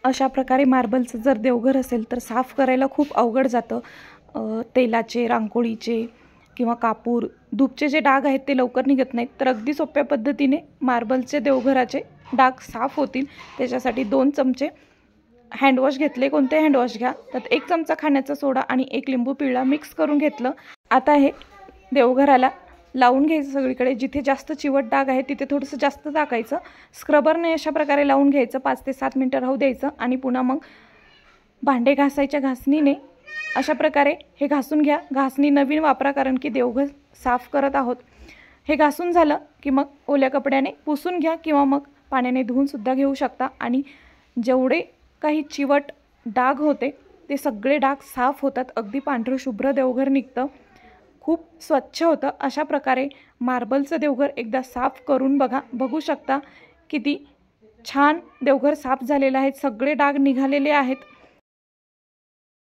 अशा प्रकारे मार्बलचं जर देवघर असेल तर साफ करायला खूप अवघड जातं। तेलाचे, रांगोळीचे किंवा कापूर, धूपचे जे डाग आहेत ते लवकर निघत नाहीत। तर अगदी सोप्या पद्धतीने मार्बलचे देवघराचे डाग साफ होतील त्याच्यासाठी 2 चमचे हँडवॉश घेतले। कोणते हँडवॉश घ्या, तर 1 चमचा खाण्याचा सोडा आणि 1 लिंबू पिळा मिक्स करून घेतलं। आता हे देवघराला लावून घ्यायचं सगळीकडे। जिथे जास्त चिवट डाग आहे तिथे थोडंसं जास्त टाकायचं। स्क्रबरने अशा प्रकारे लावून घ्यायचं, 5 ते 7 मिनिटं राहू द्यायचं आणि पुन्हा मग भांडे घासायच्या घासणीने अशा प्रकारे हे घासून घ्या। घासणी नवीन वापरा कारण की देवघर साफ करत आहोत। हे घासून झालं की मग ओल्या कपड्याने पुसून घ्या किंवा मग पाण्याने धुवून सुद्धा घेऊ शकता आणि जेवढे काही चिवट डाग होते ते सगळे डाग साफ होतात। अगदी पांढरं शुभ्र देवघर निघतं, खूप स्वच्छ होतं। अशा प्रकारे मार्बलचं देवघर एकदा साफ करून बघा। बघू शकता किती छान देवघर साफ झालेलं आहे, सगळे डाग निघालेले आहेत।